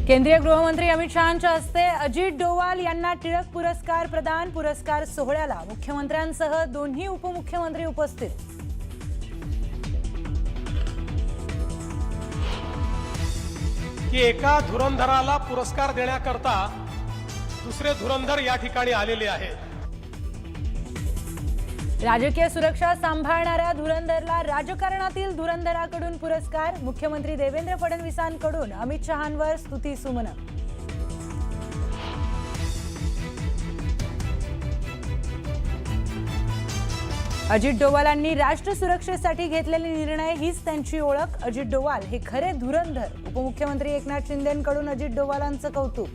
केंद्रीय गृहमंत्री अमित शहांच्या हस्ते अजित डोवाल यांना टिळक पुरस्कार प्रदान। पुरस्कार सोहळ्याला मुख्यमंत्र्यांसह दोन्ही उपमुख्यमंत्री उपस्थित। की एका धुरंधराला पुरस्कार देण्याकरता दुसरे धुरंधर या ठिकाणी आलेले आहेत। राजकीय सुरक्षा सांभाळणाऱ्या धुरंधरला राजकारणातील धुरंधराकडून पुरस्कार। मुख्यमंत्री देवेंद्र फडणवीसांकडून अमित शहांवर स्तुतीसुमनं। अजित डोवालांनी राष्ट्र सुरक्षेसाठी घेतलेले निर्णय हीच त्यांची ओळख। अजित डोवाल हे खरे धुरंधर। उपमुख्यमंत्री एकनाथ शिंदेंकडून अजित डोवालांचं कौतुक।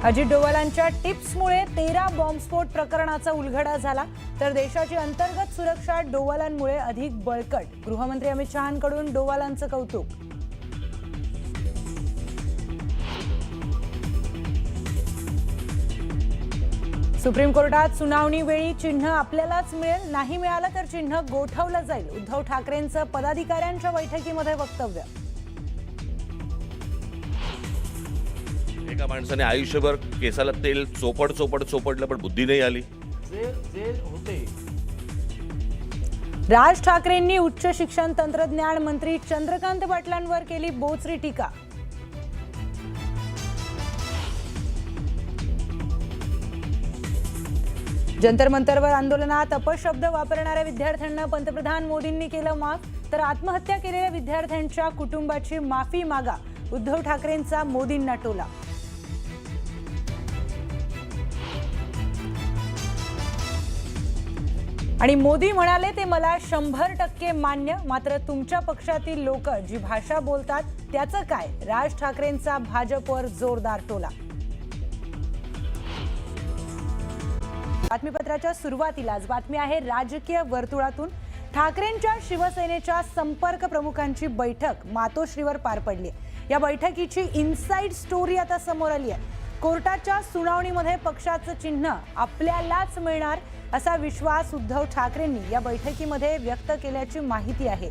अजित डोवालांच्या टिप्समुळे 13 बॉम्बस्फोट प्रकरणाचा उलगडा झाला, तर देशाची अंतर्गत सुरक्षा डोवालांमुळे अधिक बळकट। गृहमंत्री अमित शहांकडून डोवालांचं कौतुक। सुप्रीम कोर्टात सुनावणी वेळी चिन्ह आपल्यालाच मिळेल, नाही मिळालं तर चिन्ह गोठवलं जाईल। उद्धव ठाकरेंचं पदाधिकाऱ्यांच्या बैठकीमध्ये वक्तव्य। एका माणसाने आयुष्यभर केसाला तेल चोपडलं पण बुद्धी नाही आली। राज ठाकरेंनी उच्च शिक्षण तंत्रज्ञान मंत्री चंद्रकांत पाटलांवर केली बोचरी टीका। जंतर मंतरवर आंदोलनात अपशब्द वापरणाऱ्या विद्यार्थ्यांना पंतप्रधान मोदींनी केलं माफ, तर आत्महत्या केलेल्या विद्यार्थ्यांच्या कुटुंबाची माफी मागा। उद्धव ठाकरेंचा मोदींना टोला। आणि मोदी म्हणाले ते मला 100% मान्य, मात्र तुमच्या पक्षातील लोक जी भाषा बोलतात त्याचं काय? राज ठाकरेंचा भाजपवर जोरदार टोला। बातमीपत्राच्या सुरुवातीलाच बातमी आहे राजकीय वर्तुळातून। ठाकरेंच्या शिवसेनेच्या संपर्क प्रमुखांची बैठक मातोश्रीवर पार पडली। या बैठकीची इनसाइड स्टोरी आता समोर आली आहे। कोर्टाच्या सुनावणीमध्ये पक्षाचं चिन्ह आपल्यालाच मिळणार असा विश्वास उद्धव ठाकरेंनी या बैठकीमध्ये व्यक्त केल्याची माहिती आहे।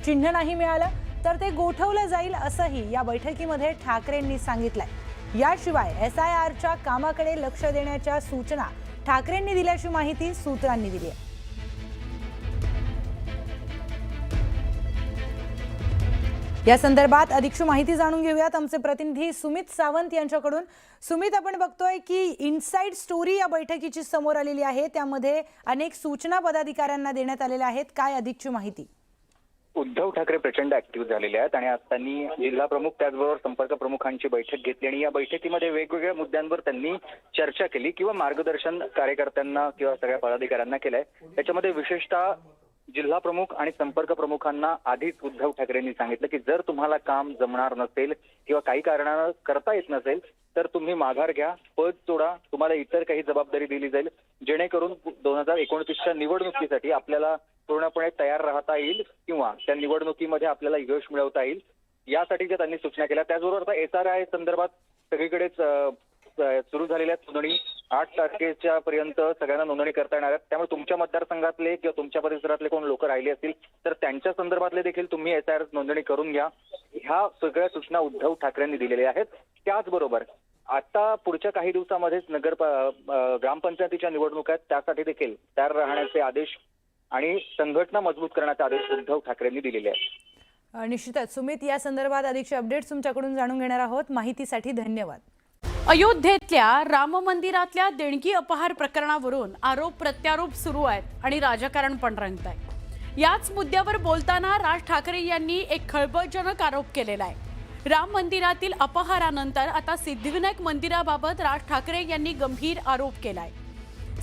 चिन्ह नाही मिळालं तर ते गोठवलं जाईल असंही या बैठकीमध्ये ठाकरेंनी सांगितलंय। याशिवाय SIRच्या कामाकडे लक्ष देण्याच्या सूचना ठाकरेंनी दिल्याची माहिती सूत्रांनी दिली आहे। या संदर्भात अधिकची माहिती जाणून घेऊयात आमचे प्रतिनिधी सुमित सावंत यांच्याकडून। सुमित, आपण बघतोय की इनसाइड स्टोरी या बैठकीची समोर आलेली आहे, त्यामध्ये अनेक सूचना पदाधिकाऱ्यांना देण्यात आलेल्या आहेत। काय अधिकची माहिती? उद्धव ठाकरे प्रचंड ऍक्टिव्ह झालेले आहेत आणि आज त्यांनी जिल्हा प्रमुख त्याचबरोबर संपर्क प्रमुखांची बैठक घेतली आणि या बैठकीमध्ये वेगवेगळ्या मुद्द्यांवर त्यांनी चर्चा केली किंवा मार्गदर्शन कार्यकर्त्यांना किंवा सगळ्या पदाधिकाऱ्यांना केलंय। त्याच्यामध्ये विशेषतः जिल्हा प्रमुख आणि संपर्क प्रमुखांना आधीच उद्धव ठाकरेंनी सांगितलं की जर तुम्हाला काम जमणार नसेल किंवा काही कारणानं करता येत नसेल तर तुम्ही माघार घ्या, पद सोडा, तुम्हाला इतर काही जबाबदारी दिली जाईल, जेणेकरून 2029च्या निवडणुकीसाठी आपल्याला पूर्णपणे तयार राहता येईल किंवा त्या निवडणुकीमध्ये आपल्याला यश मिळवता येईल, यासाठीच्या त्यांनी सूचना केल्या। त्याचबरोबर आता SRI संदर्भात सगळीकडेच सुरू झालेल्या नोंदणी 8 तारखेच्या पर्यंत सगळ्यांना नोंदणी करता येणार आहे। त्यामुळे तुमच्या मतदारसंघातले किंवा तुमच्या परिसरातले कोण लोक राहिले असतील तर त्यांच्या संदर्भातले देखील तुम्ही SIR नोंदणी करून घ्या। ह्या सगळ्या सूचना उद्धव ठाकरेंनी दिलेल्या आहेत। त्याचबरोबर आता पुढच्या काही दिवसामध्येच ग्रामपंचायतीच्या निवडणुका आहेत, त्यासाठी देखील तयार राहण्याचे आदेश आणि संघटना मजबूत करण्याचे आदेश उद्धव ठाकरेंनी दिलेले आहेत। निश्चितच सुमित, या संदर्भात अधिकचे अपडेट्स तुमच्याकडून जाणून घेणार आहोत। माहितीसाठी धन्यवाद। अयोध्येतल्या राम मंदिरातल्या देणगी अपहार प्रकरणावरून आरोप प्रत्यारोप सुरू आहेत आणि राजकारण पण रंगत आहे। याच मुद्द्यावर बोलताना राज ठाकरे यांनी एक खळबळजनक आरोप केलेला आहे। राम मंदिरातील अपहारानंतर आता सिद्धिविनायक मंदिराबाबत राज ठाकरे यांनी गंभीर आरोप केलाय।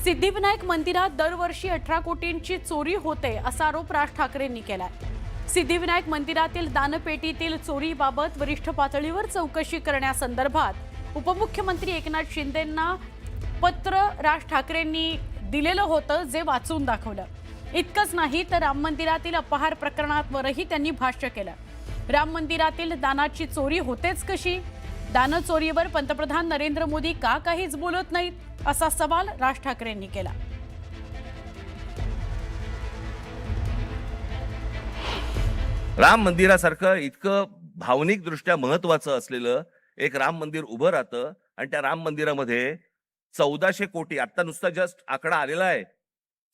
सिद्धिविनायक मंदिरात दरवर्षी 18 कोटींची चोरी होते असा आरोप राज ठाकरेंनी केलाय। सिद्धिविनायक मंदिरातील दानपेटीतील चोरीबाबत वरिष्ठ पातळीवर चौकशी करण्यासंदर्भात उपमुख्यमंत्री एकनाथ शिंदेंना पत्र राज ठाकरेंनी दिलेलं होतं, जे वाचून दाखवलं। इतकंच नाही तर राम मंदिरातील अपहार प्रकरणावरही त्यांनी भाष्य केलं। राम मंदिरातील दानाची चोरी होतेच कशी? दानचोरीवर पंतप्रधान नरेंद्र मोदी का काहीच बोलत नाहीत, असा सवाल राज ठाकरेंनी केला। राम मंदिरासारखं इतकं भावनिक दृष्ट्या महत्वाचं असलेलं एक राम मंदिर उभं राहतं आणि त्या राम मंदिरामध्ये 1400 कोटी, आता नुसता जस्ट आकडा आलेला आहे,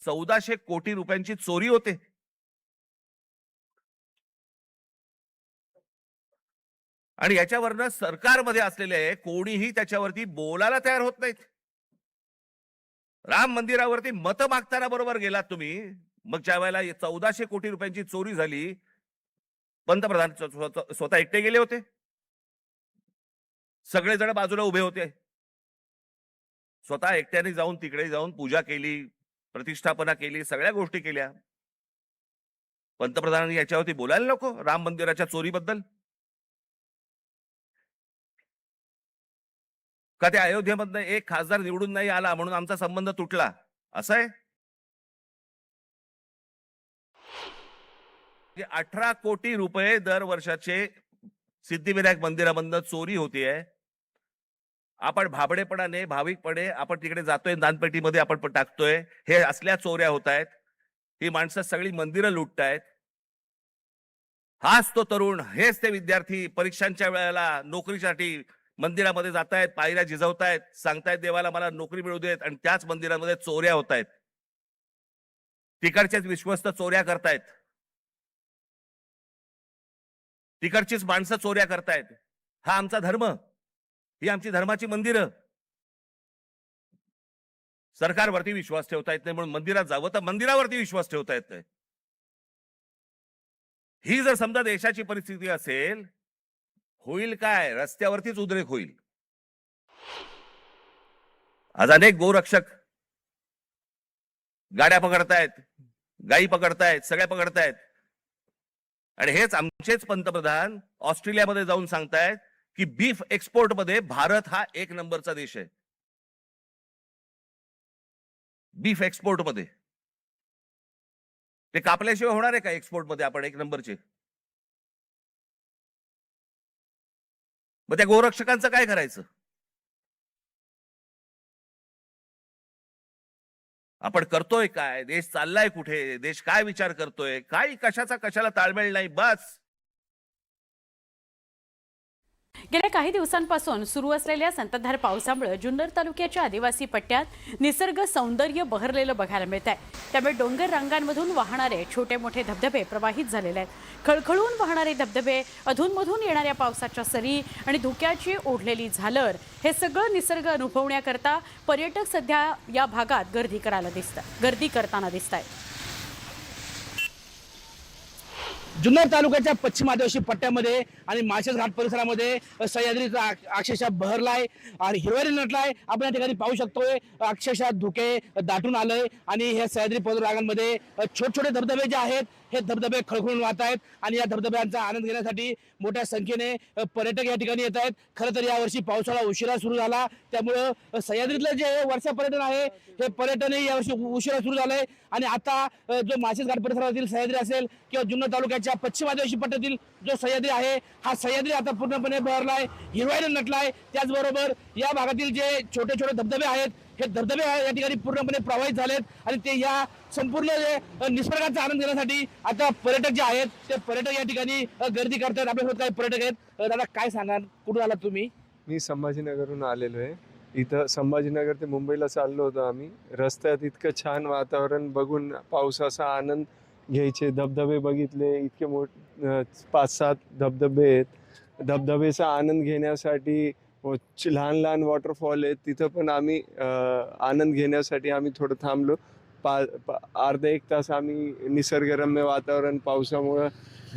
1400 कोटी रुपयांची चोरी होते. आणि याच्यावरनं सरकारमध्ये असलेले कोणीही त्याच्यावरती बोलायला तयार होत नाहीत. राम मंदिरावरती मतं मागताना बरोबर गेलात तुम्ही, मग ज्या वेळेला 1400 कोटी रुपयांची चोरी झाली, पंतप्रधान स्वतः एकटे गेले होते, सगळेजण बाजूला उभे होते, स्वतः एकट्याने जाऊन तिकडे जाऊन पूजा केली, प्रतिष्ठापना केली, सगळ्या गोष्टी केल्या. पंतप्रधानांनी याच्यावरती बोलायला नको राम मंदिराच्या चोरीबद्दल? का त्या अयोध्येमधनं एक खासदार निवडून नाही आला म्हणून आमचा संबंध तुटला, असं आहे? 18 कोटी रुपये दर वर्षाचे सिद्धिविनायक मंदिरामधनं चोरी होतीये. आपण भाबडेपणाने, भाविकपणे आपण तिकडे जातोय, दानपेटीमध्ये आपण टाकतोय, हे असल्या चोऱ्या होत आहेत. ही माणसं सगळी मंदिरं लुटतायत. हाच तो तरुण, हेच ते विद्यार्थी परीक्षांच्या वेळेला नोकरीसाठी मंदिरामध्ये जातायत, पायऱ्या झिजवतायत, सांगतायत देवाला मला नोकरी मिळू देत, आणि त्याच मंदिरामध्ये चोऱ्या होत आहेत. तिकडचेच विश्वस्त चोऱ्या करतायत, तिकडचीच माणसं चोऱ्या करतायत. हा आमचा धर्म, ही आमची धर्माची मंदिरं. सरकारवरती विश्वास ठेवता येत नाही म्हणून मंदिरात जावं, तर मंदिरावरती विश्वास ठेवता येत नाही. ही जर समजा देशाची परिस्थिती असेल, होईल काय? रस्त्यावरतीच उद्रेक होईल. आज अनेक गोरक्षक गाड्या पकडतायत, गायी पकडतायत, सगळ्या पकडतायत. आणि हेच आमचेच पंतप्रधान ऑस्ट्रेलियामध्ये जाऊन सांगतायत की बीफ एक्सपोर्ट मध्ये भारत हा 1 नंबरचा देश आहे. बीफ एक्सपोर्ट मध्ये ते कापल्याशिवाय होणार आहे का एक्सपोर्ट मध्ये आपण 1 नंबरचे? मग त्या गोरक्षकांचं काय करायचं? आपण करतोय काय? देश चाललाय कुठे? देश काय विचार करतोय? काय कशाचा कशाला ताळमेळ नाही. बस गेल्या काही दिवसांपासून सुरू असलेल्या संततधार पावसामुळे जुन्नर तालुक्याच्या आदिवासी पट्ट्यात निसर्ग सौंदर्य बहरलेलं बघायला मिळत आहे. त्यामुळे डोंगर रांगांमधून वाहणारे छोटे मोठे धबधबे प्रवाहित झालेले आहेत. खळखळून वाहणारे धबधबे, अधूनमधून येणाऱ्या पावसाच्या सरी आणि धुक्याची ओढलेली झालर, हे सगळं निसर्ग अनुभवण्याकरता पर्यटक सध्या या भागात गर्दी करताना दिसत आहेत. जुन्नर तालुक्याच्या पश्चिम आदिवासी पट्ट्यामध्ये आणि माळशेज घाट परिसरामध्ये सह्याद्रीचा अक्षरशः बहरलाय आणि हिरवाई नटलाय. आपण या ठिकाणी पाहू शकतोय अक्षरशः धुके दाटून आलंय आणि ह्या सह्याद्री पर्वत रांगांमध्ये छोटे छोटे धबधबे जे आहेत हे धबधबे खळखळून वाहत आहेत आणि या धबधब्यांचा आनंद घेण्यासाठी मोठ्या संख्येने पर्यटक या ठिकाणी येत आहेत. खरं तर यावर्षी पावसाळा उशिरा सुरू झाला, त्यामुळं सह्याद्रीतलं जे वर्षा पर्यटन आहे हे पर्यटनही यावर्षी उशिरा सुरू झालंय. आणि आता जो माळशेज घाट परिसरातील सह्याद्री असेल किंवा जुन्नर तालुक्याच्या पश्चिम आदिवासी पट्ट्यातील जो सह्याद्री आहे, हा सह्याद्री आता पूर्णपणे बहरलाय, हिरवाईने नटलाय. त्याचबरोबर या भागातील जे छोटे छोटे धबधबे आहेत हे धबधबे या ठिकाणी पूर्णपणे प्रवाहित झालेत आणि ते या संपूर्ण निसर्गाचा आनंद घेण्यासाठी आता पर्यटक जे आहेत ते पर्यटक या ठिकाणी गर्दी करतात. आपल्यासोबत काही पर्यटक आहेत. दादा काय सांगाल, कुठून आलात तुम्ही? मी संभाजीनगरहून आलेलो आहे. इथं संभाजीनगर ते मुंबईला चाललो होतो आम्ही. रस्त्यात इतकं छान वातावरण बघून पावसाचा आनंद घ्यायचे, धबधबे बघितले, इतके 5-7 धबधबे आहेत. धबधबेचा आनंद घेण्यासाठी लहान लहान वॉटरफॉल आहेत, तिथं पण आम्ही आनंद घेण्यासाठी आम्ही थोडं थांबलो. अर्धा 1 तास आम्ही निसर्गरम्य वातावरण, पावसामुळं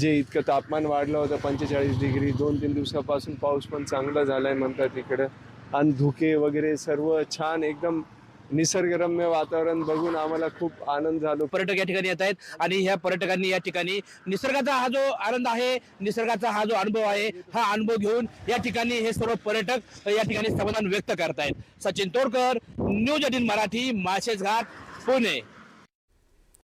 जे इतकं तापमान वाढलं होतं 45 डिग्री, 2-3 दिवसापासून पाऊस पण चांगला झालाय म्हणतात इकडं, आणि धुके वगैरे सर्व छान एकदम निसर्गरम्य वातावरण बघून आम्हाला खूप आनंद झालो. पर्यटक या ठिकाणी येत आहेत आणि ह्या पर्यटकांनी या ठिकाणी निसर्गाचा हा जो आनंद आहे, निसर्गाचा हा जो अनुभव आहे, हा अनुभव घेऊन या ठिकाणी हे सर्व पर्यटक या ठिकाणी समाधान व्यक्त करतायत. सचिन तोडकर, न्यूज 18 मराठी, माळशेज घाट, पुणे.